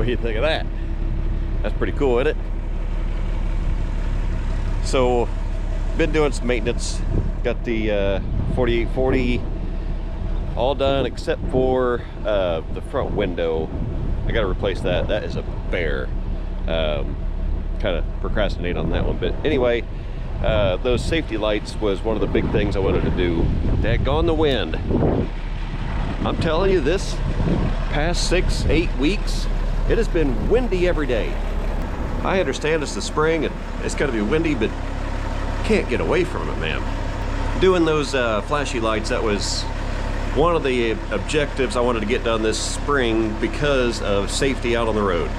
What do you think of that? That's pretty cool, isn't it? So, been doing some maintenance. Got the 4840 all done except for the front window. I got to replace that. That is a bear. Kind of procrastinate on that one, but anyway, those safety lights was one of the big things I wanted to do. Daggone the wind. I'm telling you, this past 6-8 weeks, it has been windy every day. I understand it's the spring and it's got to be windy, but can't get away from it, man. Doing those flashy lights, that was one of the objectives I wanted to get done this spring because of safety out on the road.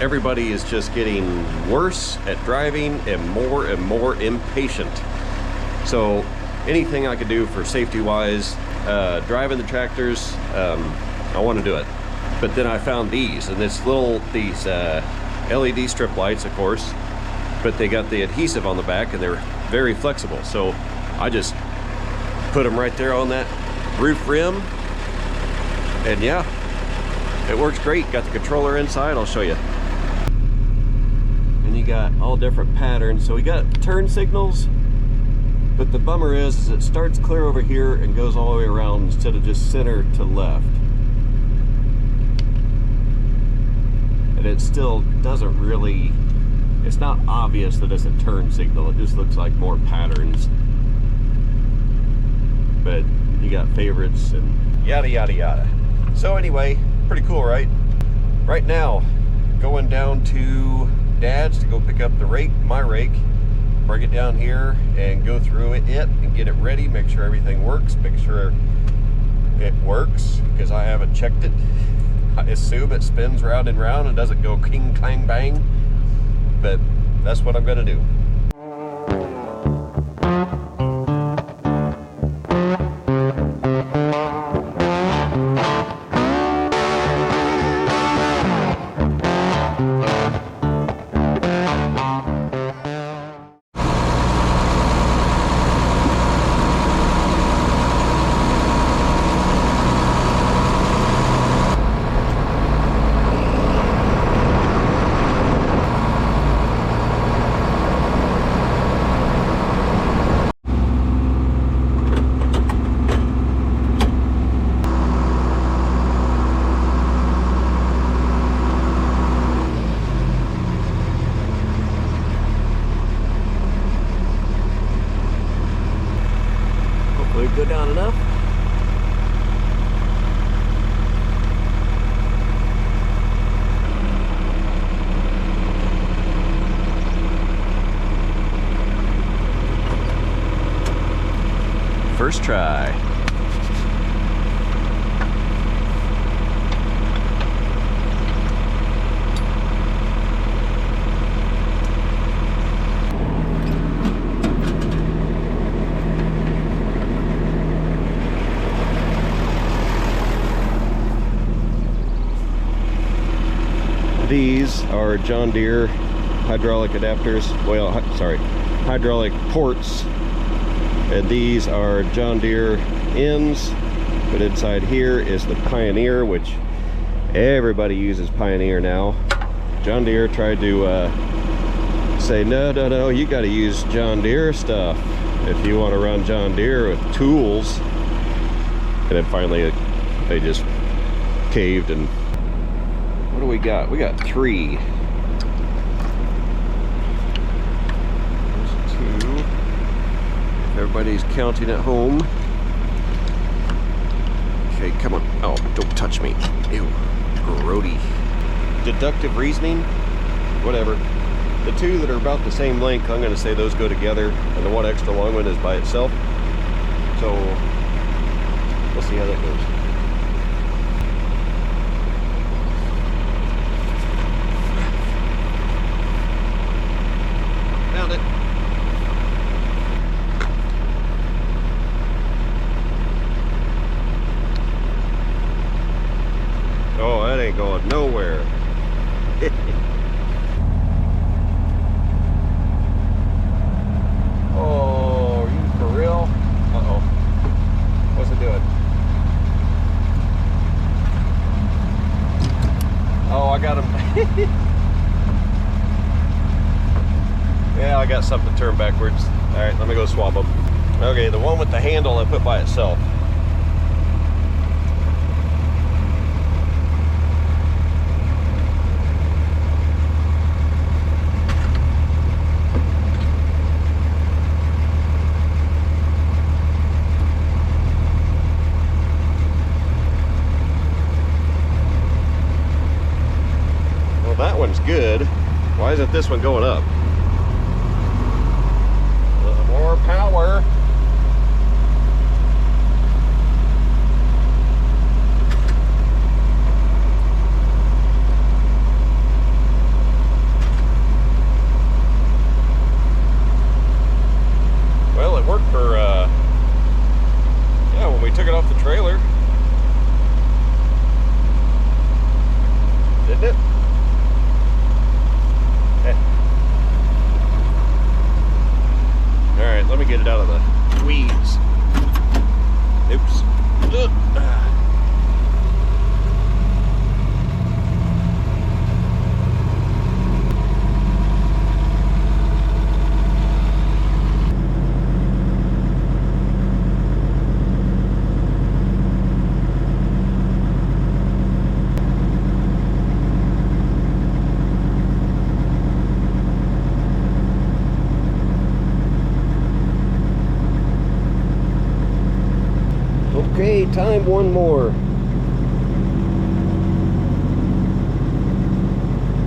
Everybody is just getting worse at driving and more impatient. So anything I could do for safety wise, driving the tractors, I want to do it. But then I found these, and these LED strip lights, of course, but they got the adhesive on the back and they're very flexible. So I just put them right there on that roof rim, and yeah, it works great. Got the controller inside, I'll show you. And you got all different patterns. So we got turn signals, but the bummer is it starts clear over here and goes all the way around instead of just center to left. And it still doesn't really, it's not obvious that it's a turn signal. It just looks like more patterns. But you got favorites and yada yada yada. So anyway, pretty cool, right? Right now, going down to Dad's to go pick up the rake, my rake, bring it down here and go through it and get it ready, make sure everything works, make sure it works, because I haven't checked it. I assume it spins round and round and doesn't go king, clang, bang, but that's what I'm gonna do. Go down enough. First try. These are John Deere hydraulic adapters, well, sorry, hydraulic ports, and these are John Deere ends, but inside here is the Pioneer, which everybody uses Pioneer now. John Deere tried to say, no, you got to use John Deere stuff if you want to run John Deere with tools, and then finally they just caved. And what do we got? We got 3. There's 2. If everybody's counting at home. Okay, come on. Oh, don't touch me. Ew, grody. Deductive reasoning? Whatever. The 2 that are about the same length, I'm going to say those go together, and the one extra long one is by itself. So, we'll see how that goes. Found it. Oh, that ain't going nowhere. Oh, are you for real? Uh-oh. What's it doing? I got something turned backwards. All right, let me go swap them. Okay, the one with the handle I put by itself. Well, that one's good. Why isn't this one going up? A little more power. Well, it worked for, yeah, when we took it off the trailer. Didn't it? All right, let me get it out of the weeds. Oops. Okay, time one more.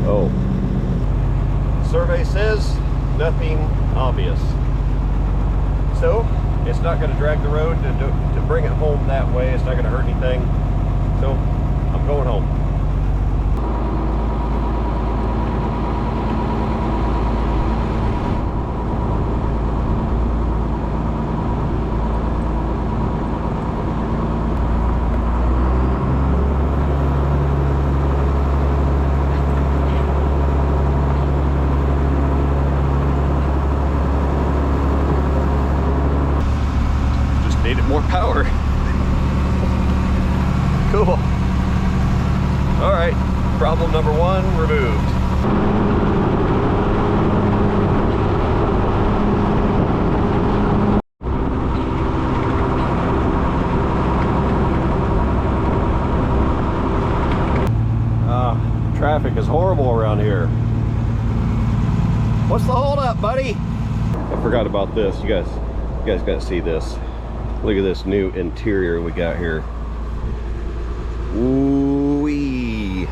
Oh. Survey says nothing obvious. So, it's not going to drag the road to bring it home that way. It's not going to hurt anything. So, I'm going home. Needed more power. Cool. All right, problem number one removed. Traffic is horrible around here. What's the holdup, buddy? I forgot about this. You guys got to see this. Look at this new interior we got here. Ooh-wee.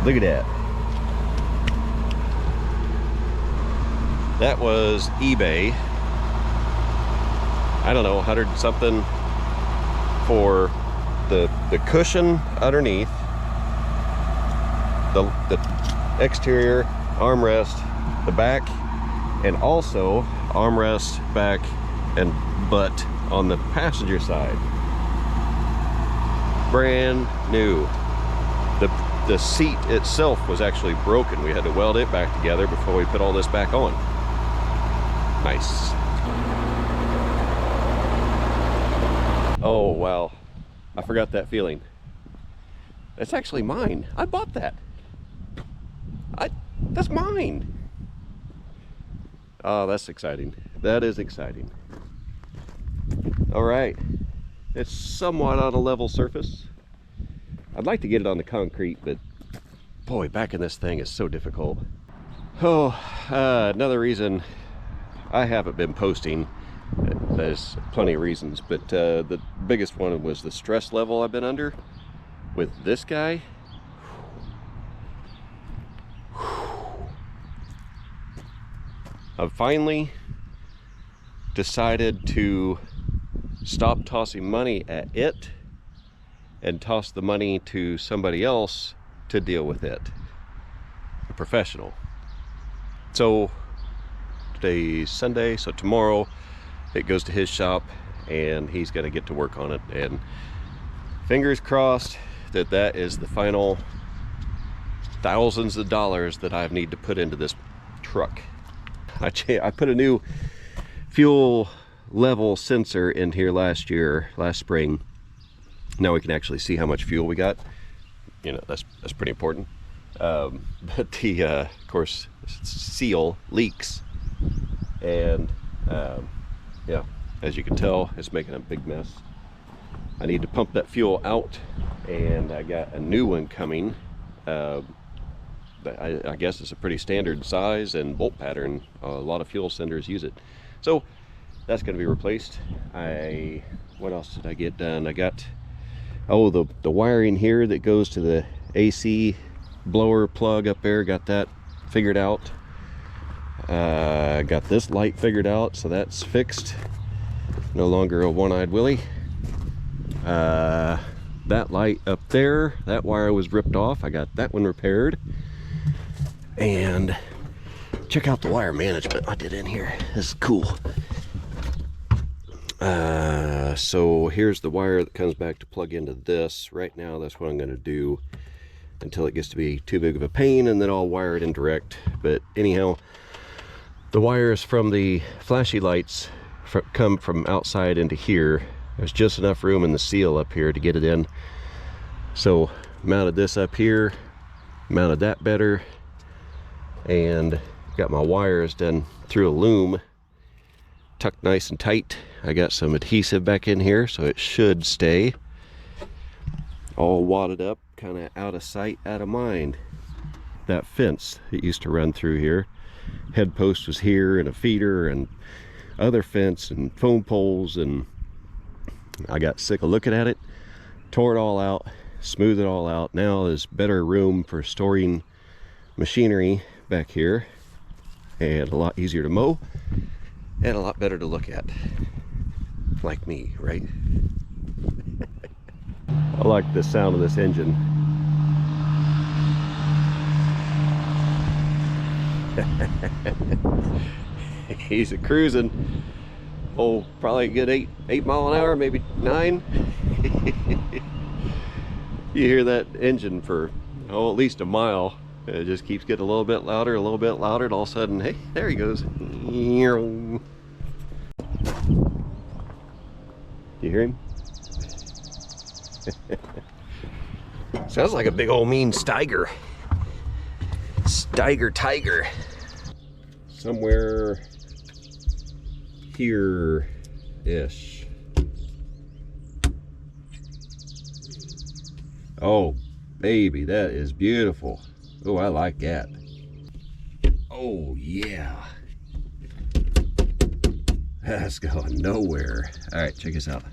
Look at that. That was eBay. I don't know, 100 something for the cushion underneath, the exterior armrest, the back, and also armrest, back, and butt on the passenger side. Brand new. The seat itself was actually broken. We had to weld it back together before we put all this back on. Nice. Oh wow, I forgot that feeling. That's actually mine. I bought that. That's mine. Oh, that's exciting. That is exciting. All right, it's somewhat on a level surface. I'd like to get it on the concrete, but boy, backing this thing is so difficult. Oh, another reason I haven't been posting, there's plenty of reasons, but the biggest one was the stress level I've been under with this guy. I've finally decided to stop tossing money at it and toss the money to somebody else to deal with it, a professional. So today's Sunday, so tomorrow it goes to his shop and he's going to get to work on it, and fingers crossed that that is the final thousands of dollars that I need to put into this truck. I put a new fuel level sensor in here last spring. Now we can actually see how much fuel we got. You know, that's pretty important. But of course, seal leaks, and yeah, as you can tell, it's making a big mess. I need to pump that fuel out, and I got a new one coming. I guess it's a pretty standard size and bolt pattern. A lot of fuel senders use it, so that's going to be replaced. What else did I get done? I got the wiring here that goes to the AC blower plug up there. Got that figured out. Got this light figured out, so that's fixed. No longer a one-eyed Willie. That light up there, that wire was ripped off. I got that one repaired. And check out the wire management I did in here. This is cool. So here's the wire that comes back to plug into this. Right now, that's what I'm going to do until it gets to be too big of a pain, and then I'll wire it in direct. But anyhow, the wires from the flashy lights come from outside into here. There's just enough room in the seal up here to get it in. So mounted this up here, mounted that better, and got my wires done through a loom, tucked nice and tight. I got some adhesive back in here, so it should stay all wadded up, kind of out of sight, out of mind. That fence that used to run through here, head post was here, and a feeder and other fence and phone poles, and I got sick of looking at it, tore it all out, smoothed it all out. Now there's better room for storing machinery back here, and a lot easier to mow, and a lot better to look at. Like me, right? I like the sound of this engine. He's a cruising, oh, probably a good 8 mile an hour, maybe 9. You hear that engine for at least a mile. It just keeps getting a little bit louder, and all of a sudden, hey, there he goes. You hear him? Sounds like a big old mean Steiger tiger. Somewhere here-ish. Oh, baby, that is beautiful. Oh, I like that. Oh, yeah. That's going nowhere. All right, check this out.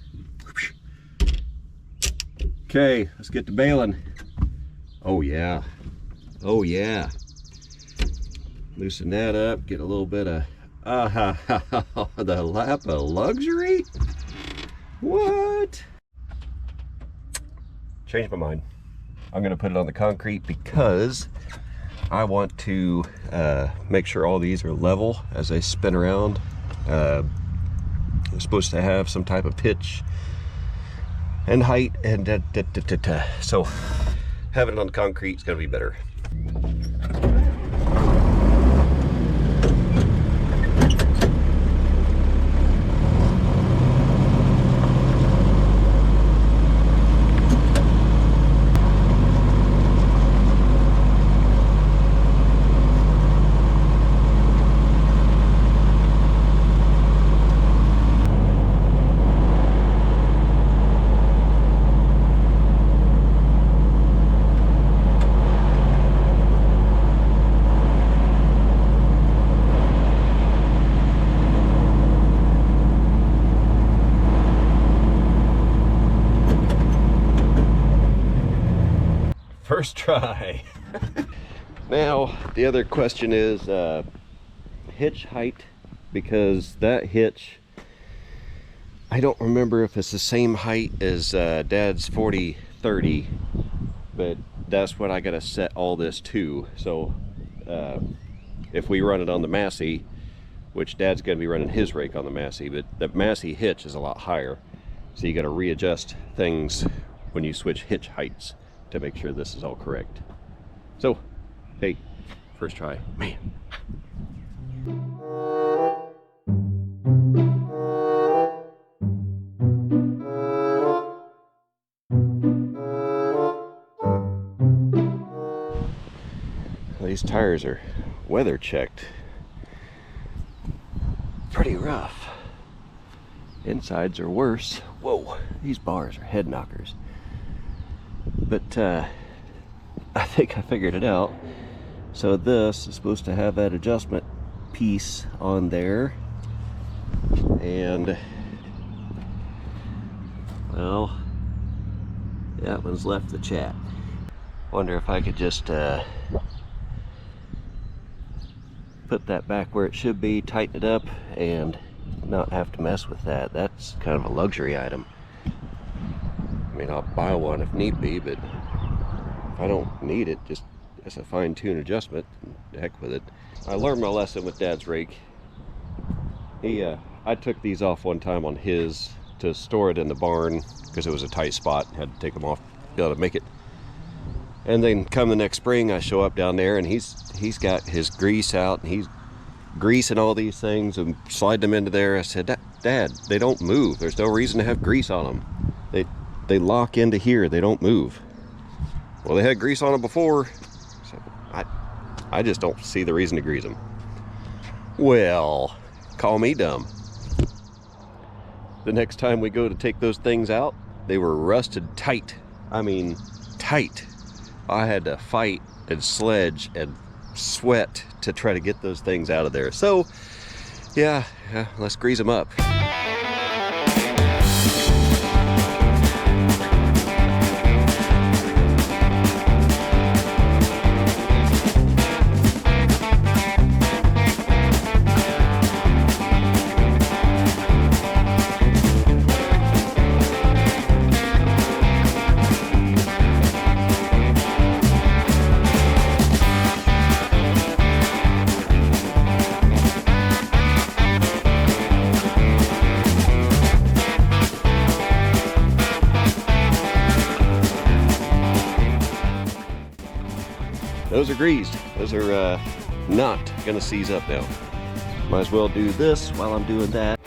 Okay, let's get to baling. Oh, yeah. Oh, yeah. Loosen that up, get a little bit of the lap of luxury? What? Changed my mind. I'm gonna put it on the concrete because I want to make sure all these are level as they spin around. They're supposed to have some type of pitch and height, and so having it on the concrete is gonna be better. First try. Now the other question is hitch height, because that hitch, I don't remember if it's the same height as Dad's 4030, but that's what I gotta set all this to. So if we run it on the Massey, which Dad's gonna be running his rake on the Massey, but the Massey hitch is a lot higher, so you gotta readjust things when you switch hitch heights to make sure this is all correct. So, hey, first try, man. These tires are weather checked. Pretty rough. Insides are worse. Whoa, these bars are head knockers. But I think I figured it out. So this is supposed to have that adjustment piece on there. And, well, that one's left the chat. Wonder if I could just put that back where it should be, tighten it up, and not have to mess with that. That's kind of a luxury item. I mean, I'll buy one if need be, but if I don't need it, just as a fine-tune adjustment, heck with it. I learned my lesson with Dad's rake. I took these off one time on his to store it in the barn because it was a tight spot. Had to take them off to be able to make it. And then come the next spring, I show up down there and he's got his grease out and he's greasing all these things and slide them into there. I said, Dad, they don't move. There's no reason to have grease on them. They lock into here. They don't move. Well, they had grease on them before, so I just don't see the reason to grease them. Well, call me dumb. The next time we go to take those things out, they were rusted tight. I mean, tight. I had to fight and sledge and sweat to try to get those things out of there. So, yeah, let's grease them up. Those are greased. Those are not gonna seize up now. Might as well do this while I'm doing that.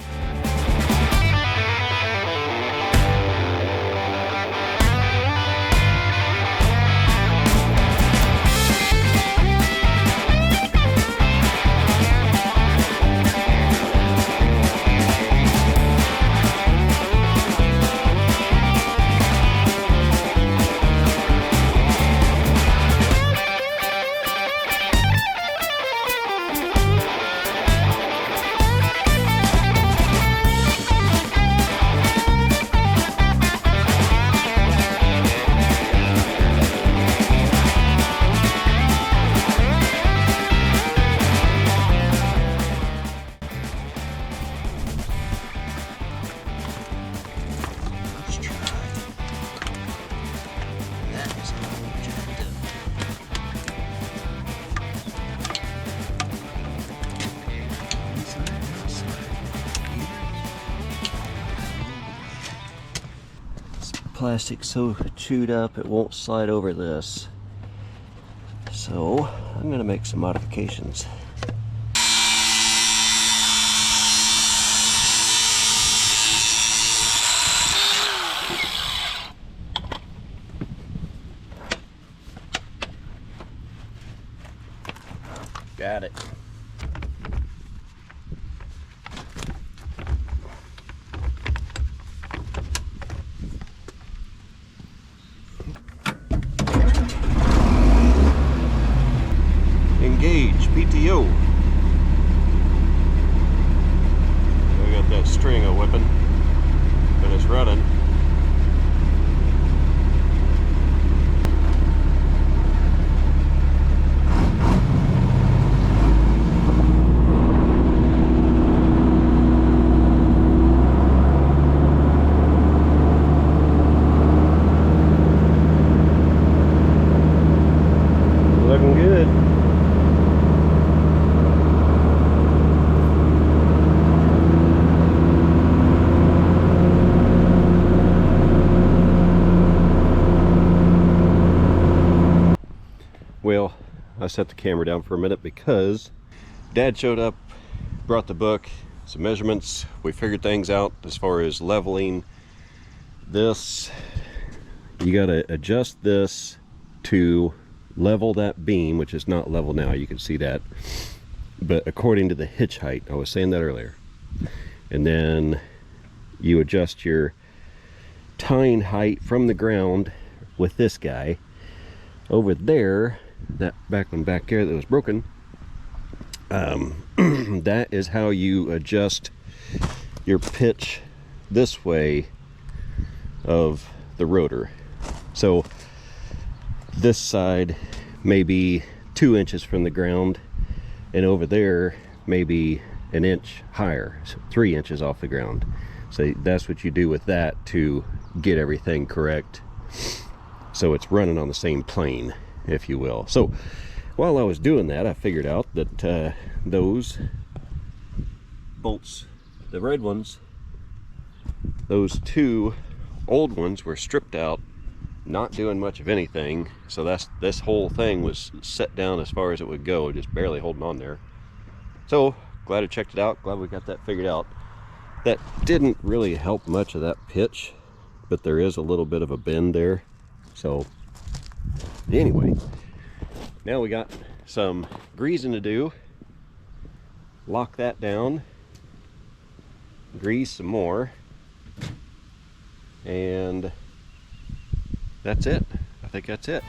Plastic so chewed up it won't slide over this, so I'm gonna make some modifications. Got it. Engage, PTO. We got that string a whipping, but it's running. Looking good. Well, I set the camera down for a minute because Dad showed up, brought the book, some measurements. We figured things out as far as leveling this. You got to adjust this to level that beam, which is not level now, you can see that, but according to the hitch height, I was saying that earlier. And then you adjust your tying height from the ground with this guy. Over there, that one back there that was broken, that is how you adjust your pitch this way of the rotor. So this side may be 2 inches from the ground, and over there maybe an inch higher, so 3 inches off the ground. So that's what you do with that to get everything correct, so it's running on the same plane, if you will. So while I was doing that, I figured out that those bolts, the red ones, those 2 old ones were stripped out, not doing much of anything. So this whole thing was set down as far as it would go, just barely holding on there. So glad I checked it out, glad we got that figured out. That didn't really help much of that pitch, but there is a little bit of a bend there. So anyway, now we got some greasing to do. Lock that down, grease some more, and that's it. I think that's it.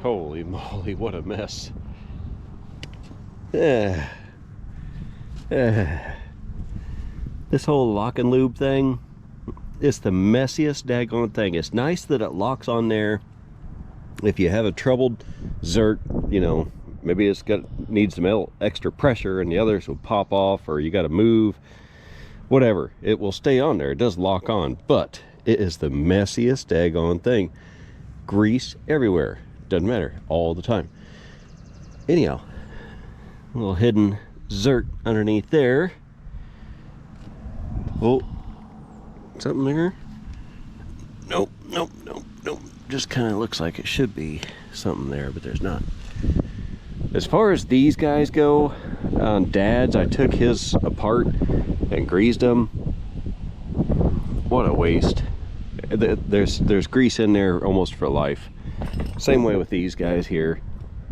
Holy moly, what a mess. This whole lock and lube thing, it's the messiest daggone thing. It's nice that it locks on there. If you have a troubled zert, you know, maybe it's needs some extra pressure and the others will pop off, or you got to move, whatever, it will stay on there. It does lock on, but it is the messiest daggone thing. Grease everywhere. Doesn't matter, all the time. Anyhow, a little hidden zert underneath there. Oh, something there? Nope, nope, nope, nope. Just kind of looks like it should be something there, but there's not. As far as these guys go, on Dad's, I took his apart and greased them. What a waste. There's grease in there almost for life. Same way with these guys here.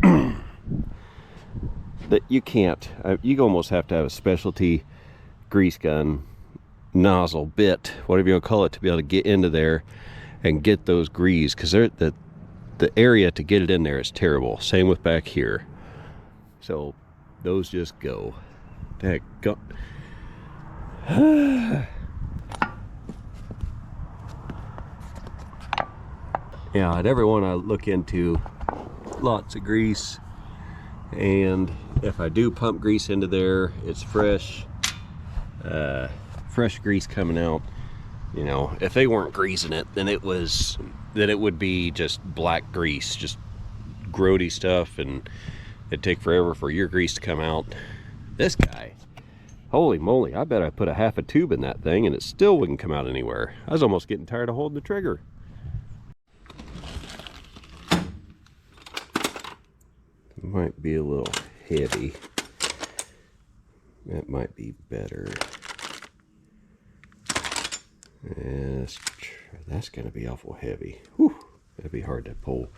That you can't, you almost have to have a specialty grease gun, nozzle, bit, whatever you want to call it, to be able to get into there and get those grease, because the area to get it in there is terrible. Same with back here. So those just go. Heck, go. Yeah, I'd ever want to look into lots of grease, and if I do pump grease into there, it's fresh grease coming out. You know, if they weren't greasing it, then it would be just black grease, just grody stuff, and it'd take forever for your grease to come out. This guy, holy moly, I bet I put a half a tube in that thing and it still wouldn't come out anywhere. I was almost getting tired of holding the trigger. Might be a little heavy. That might be better. Yes, that's going to be awful heavy. Whew, that'd be hard to pull.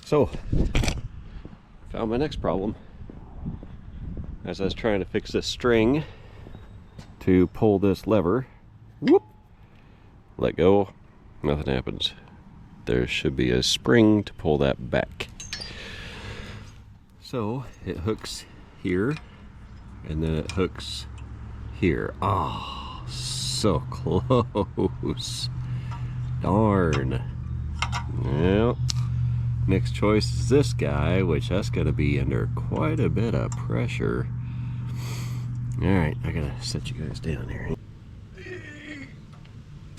So, found my next problem. As I was trying to fix this string to pull this lever, whoop, let go, nothing happens. There should be a spring to pull that back. So it hooks here, and then it hooks here. Ah, oh, so close. Darn. Well, next choice is this guy, which that's going to be under quite a bit of pressure. All right, I gotta set you guys down here.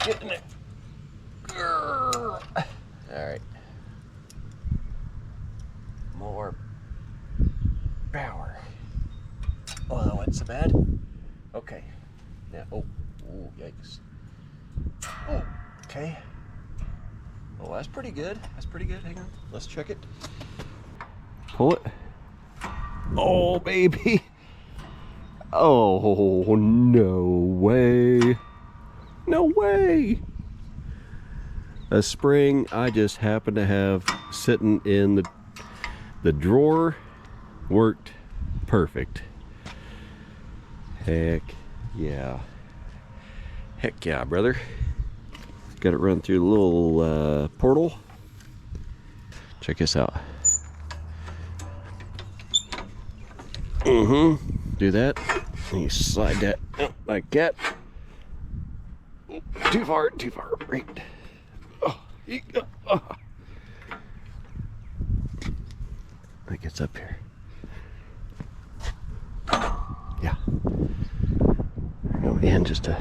Get in there. All right. More power. Oh, that wasn't so bad. Okay. Now, oh, yikes. Oh, okay. Oh, that's pretty good. That's pretty good. Hang on. Let's check it. Pull it. Oh, baby. Oh, no way. No way. A spring I just happened to have sitting in the drawer worked perfect. Heck yeah. Heck yeah, brother. Got it run through the little portal. Check this out. Do that. And you slide that up like that. Too far, right. Oh, it gets up here. Yeah. Go in just a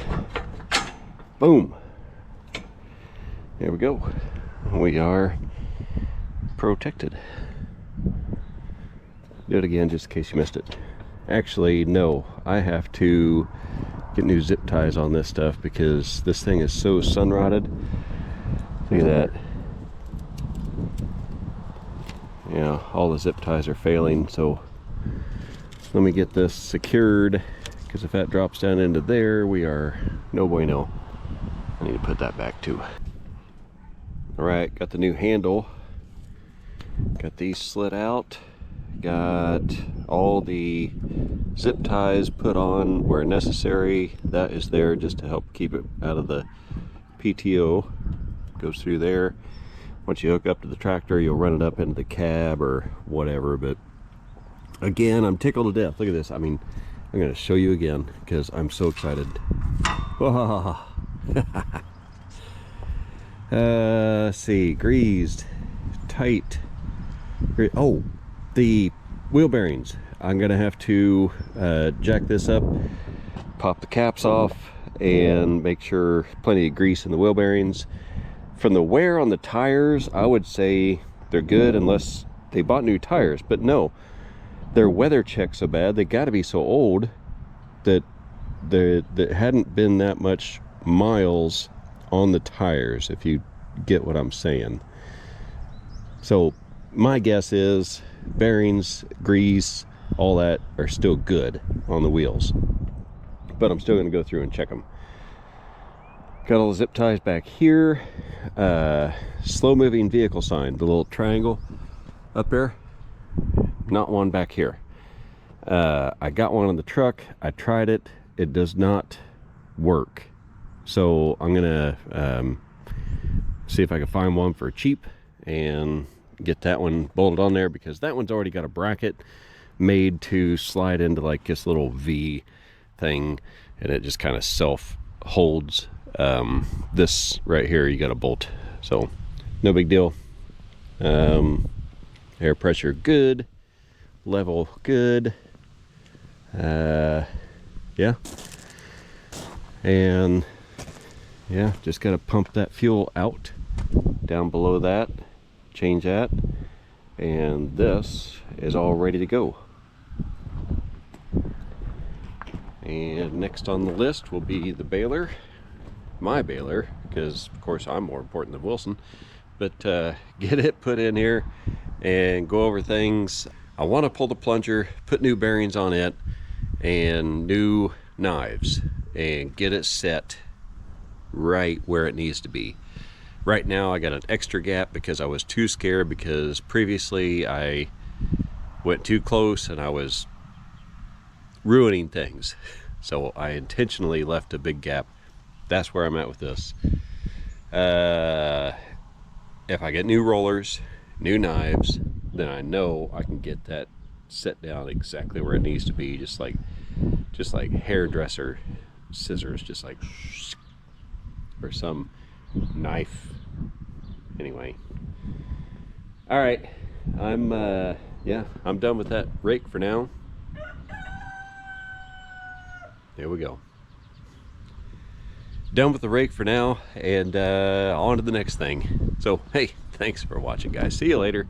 boom. There we go. We are protected. Do it again just in case you missed it. Actually, no, I have to get new zip ties on this stuff because this thing is so sun rotted. Look at that. Yeah, all the zip ties are failing, so let me get this secured because if that drops down into there, we are no bueno. I need to put that back too. All right, got the new handle. Got these slid out. Got all the zip ties put on where necessary. That is there just to help keep it out of the PTO. Goes through there. Once you hook up to the tractor, you'll run it up into the cab or whatever. But again, I'm tickled to death. Look at this. I mean, I'm going to show you again because I'm so excited. Let's see. Greased. Tight. Oh, the wheel bearings. I'm going to have to jack this up, pop the caps off, and make sure plenty of grease in the wheel bearings. From the wear on the tires, I would say they're good unless they bought new tires. But no, their weather check so bad. They got to be so old that there hadn't been that much miles on the tires, if you get what I'm saying. So my guess is bearings, grease, all that are still good on the wheels. But I'm still going to go through and check them. Got all the zip ties back here. Slow moving vehicle sign, the little triangle up there. Not one back here. I got one on the truck. I tried it. It does not work. So I'm gonna see if I can find one for cheap and get that one bolted on there, because that one's already got a bracket made to slide into like this little V thing, and it just kind of self holds. This right here you got to bolt, so no big deal. Air pressure good, level good. Yeah, and yeah, just got to pump that fuel out down below that, change that, and this is all ready to go. And next on the list will be the baler, my baler, because of course I'm more important than Wilson. But get it put in here and go over things. I want to pull the plunger, put new bearings on it and new knives, and get it set right where it needs to be. Right now I got an extra gap because I was too scared, because previously I went too close and I was ruining things. So I intentionally left a big gap. That's where I'm at with this. If I get new rollers, new knives, then I know I can get that set down exactly where it needs to be, just like hairdresser scissors, just like, or some knife. Anyway, all right, I'm done with that rake for now. There we go. Done with the rake for now, and on to the next thing. So, hey, thanks for watching, guys. See you later.